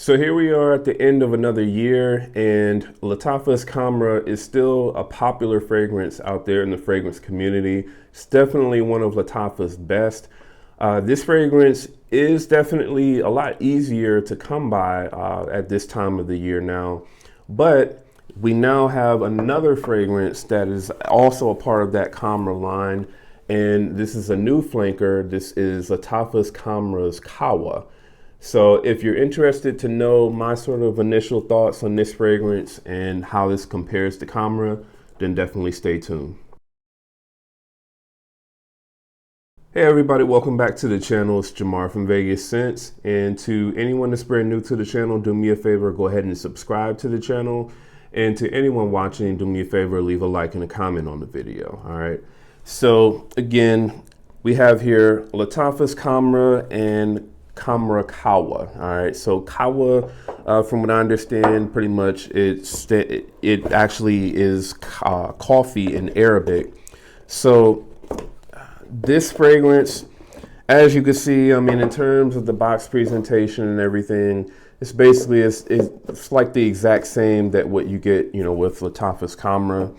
So here we are at the end of another year, and Lattafa Khamrah is still a popular fragrance out there in the fragrance community. It's definitely one of Lattafa's best. This fragrance is definitely a lot easier to come by at this time of the year now, but we now have another fragrance that is also a part of that Khamrah line, and this is a new flanker. This is Lattafa Khamrah Qahwa. So if you're interested to know my sort of initial thoughts on this fragrance and how this compares to Khamrah, then definitely stay tuned. Hey everybody, welcome back to the channel. It's Jamar from Vegas Scents. And to anyone that's brand new to the channel, do me a favor, go ahead and subscribe to the channel. And to anyone watching, do me a favor, leave a like and a comment on the video. All right. So again, we have here Lattafa Khamrah and Khmarah Qahwa. All right, so Qahwa, from what I understand, pretty much it actually is coffee in Arabic. So this fragrance, as you can see, I mean, in terms of the box presentation and everything, it's basically it's like the exact same that what you get, you know, with Lattafa Khamrah.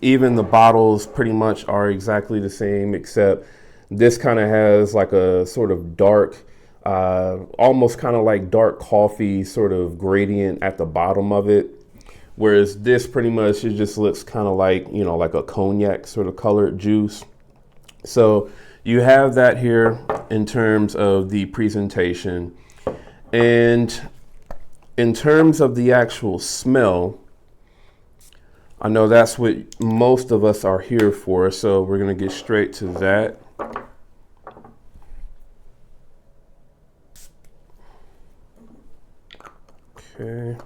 Even the bottles pretty much are exactly the same, except this kind of has like a sort of dark, almost kind of like dark coffee sort of gradient at the bottom of it. Whereas this pretty much, it just looks kind of like, you know, like a cognac sort of colored juice. So you have that here in terms of the presentation. And in terms of the actual smell, I know that's what most of us are here for. So we're going to get straight to that. Okay.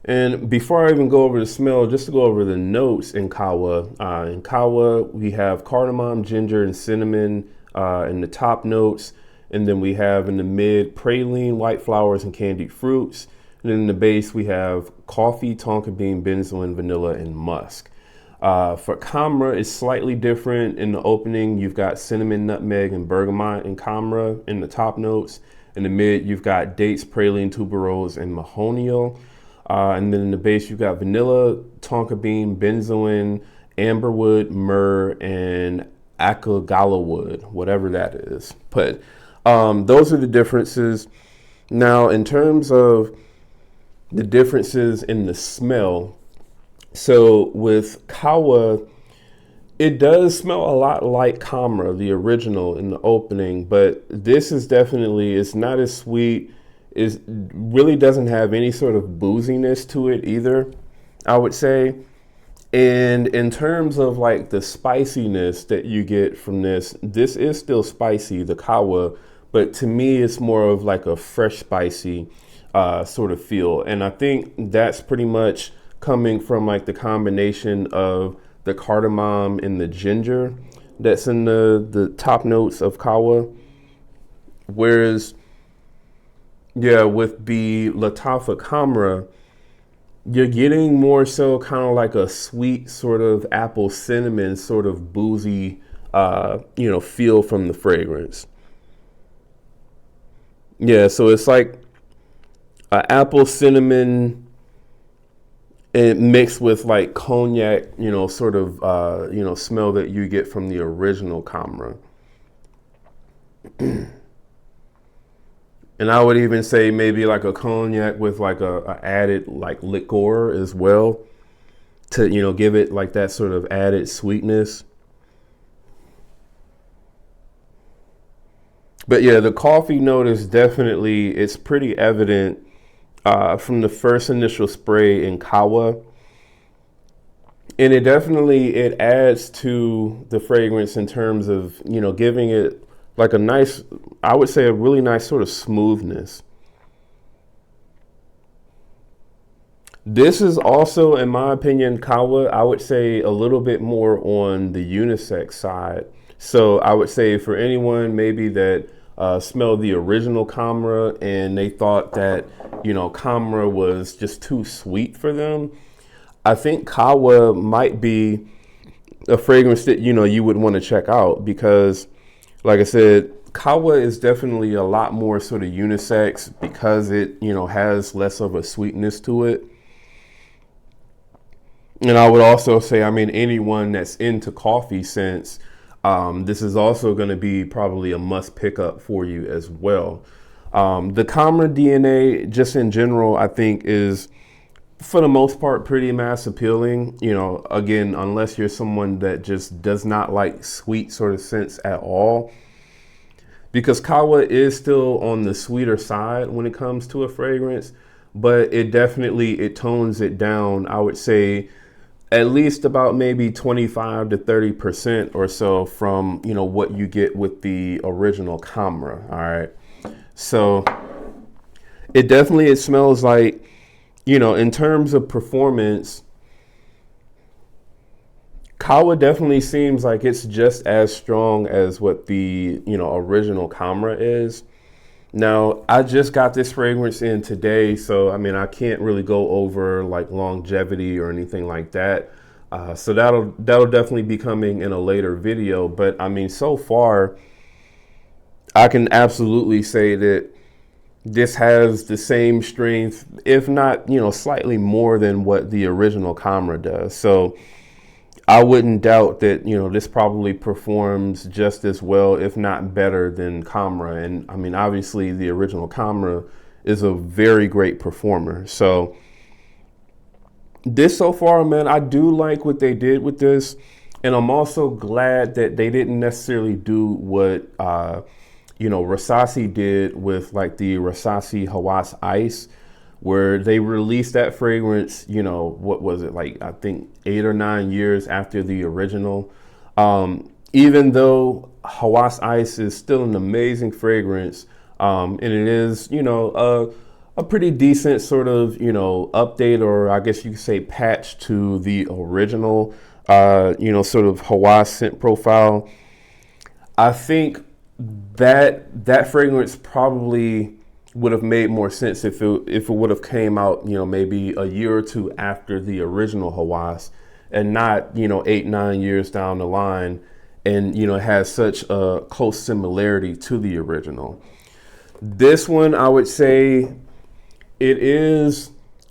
And before I even go over the smell, just to go over the notes in Qahwa. In Qahwa, we have cardamom, ginger, and cinnamon in the top notes. And then we have in the mid, praline, white flowers, and candied fruits. And then in the base, we have coffee, tonka bean, benzoin, vanilla, and musk. For Khamrah, it's slightly different. In the opening, you've got cinnamon, nutmeg, and bergamot in Khamrah in the top notes. In the mid, you've got dates, praline, tuberose, and mahonial. And then in the base, you've got vanilla, tonka bean, benzoin, amberwood, myrrh, and akagala wood, whatever that is. But those are the differences. Now, in terms of the differences in the smell, so with Qahwa, it does smell a lot like Khamrah, the original in the opening, but this is definitely, it's not as sweet. It really doesn't have any sort of booziness to it either, I would say. And in terms of like the spiciness that you get from this is still spicy, the Qahwa, but to me, it's more of like a fresh spicy sort of feel. And I think that's pretty much coming from like the combination of the cardamom and the ginger that's in the top notes of Qahwa. Whereas, yeah, with the Lattafa Khamrah, you're getting more so kind of like a sweet sort of apple cinnamon sort of boozy, you know, feel from the fragrance. Yeah, so it's like apple cinnamon and mixed with like cognac, you know, sort of, you know, smell that you get from the original Khamrah. And I would even say maybe like a cognac with like a added like liqueur as well to, you know, give it like that sort of added sweetness. But yeah, the coffee note is definitely, it's pretty evident from the first initial spray in Qahwa. And it definitely, it adds to the fragrance in terms of, you know, giving it like a nice, I would say a really nice sort of smoothness. This is also, in my opinion, Qahwa, I would say a little bit more on the unisex side. So I would say for anyone maybe that smelled the original Khamrah and they thought that, you know, Khamrah was just too sweet for them, I think Qahwa might be a fragrance that, you know, you would want to check out, because Like I said, Qahwa is definitely a lot more sort of unisex because it, has less of a sweetness to it. And I would also say, I mean, anyone that's into coffee scents, this is also going to be probably a must pick up for you as well. The Khmarah DNA, just in general, I think is for the most part pretty mass appealing. Again, unless you're someone that just does not like sweet sort of scents at all, because Qahwa is still on the sweeter side when it comes to a fragrance, but it tones it down. I would say at least about maybe 25 to 30% or so from, what you get with the original Khmarah. All right. So it smells like, in terms of performance, Qahwa definitely seems like it's just as strong as what the, original Khmarah is. Now, I just got this fragrance in today, so I mean, I can't really go over like longevity or anything like that. So that'll definitely be coming in a later video. But I mean, so far, I can absolutely say that this has the same strength, if not, slightly more than what the original Khmarah does. So I wouldn't doubt that, this probably performs just as well, if not better than Khmarah. And I mean, obviously the original Khmarah is a very great performer. So this so far, man, I do like what they did with this. And I'm also glad that they didn't necessarily do what, Rasasi did with like the Rasasi Hawas Ice, where they released that fragrance, what was it, like I think 8 or 9 years after the original. Even though Hawas Ice is still an amazing fragrance, and it is, a pretty decent sort of, update, or I guess you could say patch to the original, sort of Hawas scent profile. I think that fragrance probably would have made more sense if it would have came out, maybe a year or two after the original Hawas, and not, 8, 9 years down the line, and, it has such a close similarity to the original. This one, I would say it is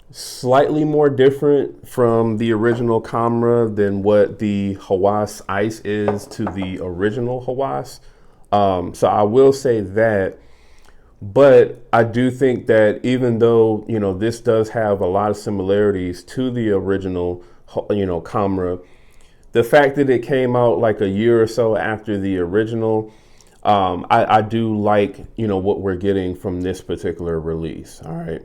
slightly more different from the original Khmarah than what the Hawas Ice is to the original Hawas. So I will say that. But I do think that even though, this does have a lot of similarities to the original, Khmarah, the fact that it came out like a year or so after the original, I do like, what we're getting from this particular release. All right.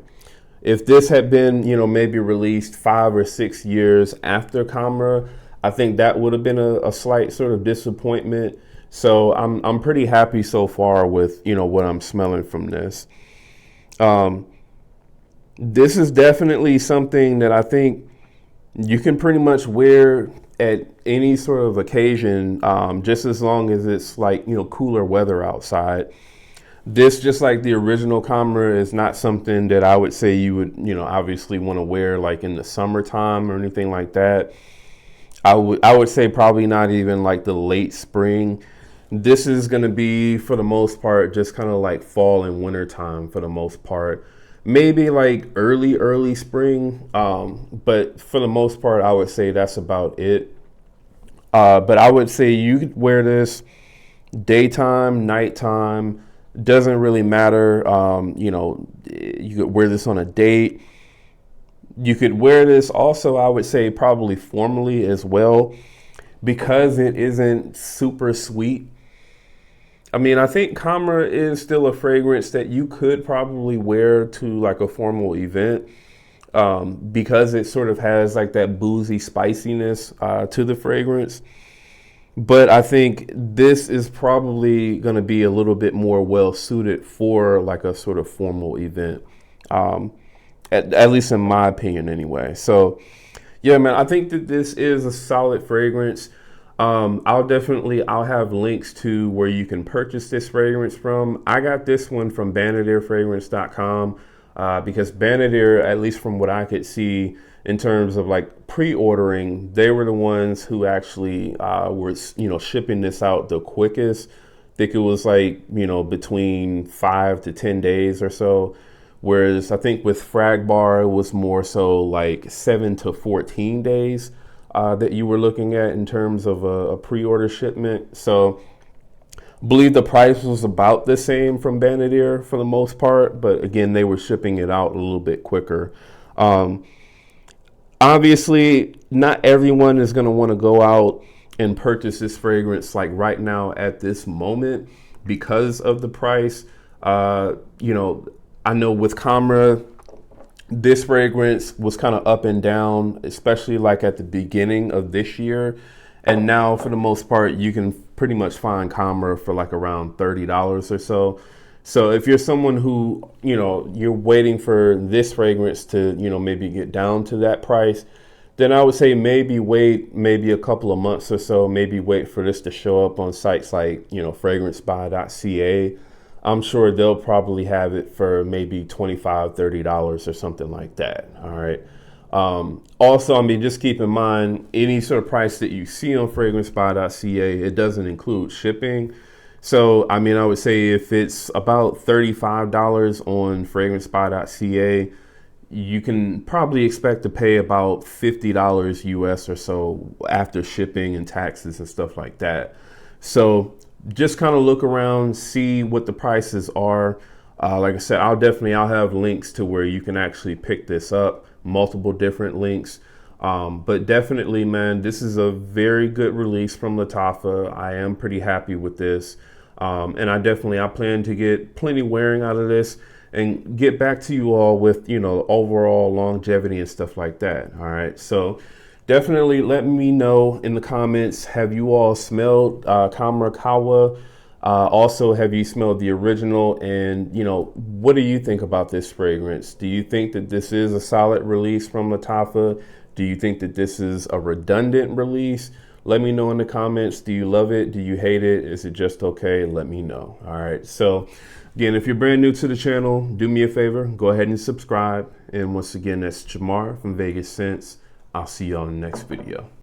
If this had been, maybe released 5 or 6 years after Khmarah, I think that would have been a slight sort of disappointment. So I'm pretty happy so far with, what I'm smelling from this. This is definitely something that I think you can pretty much wear at any sort of occasion, just as long as it's like, cooler weather outside. This, just like the original Khmarah, is not something that I would say you would, obviously want to wear like in the summertime or anything like that. I would say probably not even like the late spring. This is going to be, for the most part, just kind of like fall and winter time for the most part. Maybe like early spring. But for the most part, I would say that's about it. But I would say you could wear this daytime, nighttime, doesn't really matter. You could wear this on a date. You could wear this also, I would say, probably formally as well, because it isn't super sweet. I mean, I think Khmarah is still a fragrance that you could probably wear to like a formal event, because it sort of has like that boozy spiciness to the fragrance. But I think this is probably going to be a little bit more well suited for like a sort of formal event, at least in my opinion anyway. So yeah, man, I think that this is a solid fragrance. I'll have links to where you can purchase this fragrance from. I got this one from Banadirfragrance.com, because Banadir, at least from what I could see in terms of like pre-ordering, they were the ones who actually were, shipping this out the quickest. think it was like, you know, between 5 to 10 days or so. Whereas I think with Fragbar, it was more so like 7 to 14 days that you were looking at in terms of a pre-order shipment. So I believe the price was about the same from Banadir for the most part, but again, they were shipping it out a little bit quicker. Obviously, not everyone is going to want to go out and purchase this fragrance like right now at this moment because of the price. You know, I know with Khmarah, this fragrance was kind of up and down, especially like at the beginning of this year. And now for the most part, you can pretty much find Khmarah for like around $30 or so. So if you're someone who, you know, you're waiting for this fragrance to, you know, maybe get down to that price, then I would say maybe wait maybe a couple of months or so, maybe wait for this to show up on sites like, you know, fragrancebuy.ca. I'm sure they'll probably have it for maybe $25, $30 or something like that. All right. Also, I mean, just keep in mind any sort of price that you see on fragrancebuy.ca, it doesn't include shipping. So, I mean, I would say if it's about $35 on fragrancebuy.ca, you can probably expect to pay about $50 US or so after shipping and taxes and stuff like that. So just kind of look around, see what the prices are. Like I said, I'll have links to where you can actually pick this up, multiple different links. But definitely, man, this is a very good release from Lattafa. I am pretty happy with this. And I plan to get plenty wearing out of this and get back to you all with, you know, overall longevity and stuff like that. All right. So definitely let me know in the comments, have you all smelled Khmarah Qahwa? Also, have you smelled the original? And, you know, what do you think about this fragrance? Do you think that this is a solid release from Lattafa? Do you think that this is a redundant release? Let me know in the comments. Do you love it? Do you hate it? Is it just okay? Let me know. All right. So again, if you're brand new to the channel, do me a favor, go ahead and subscribe. And once again, that's Jamar from Vegas Sense. I'll see you on the next video.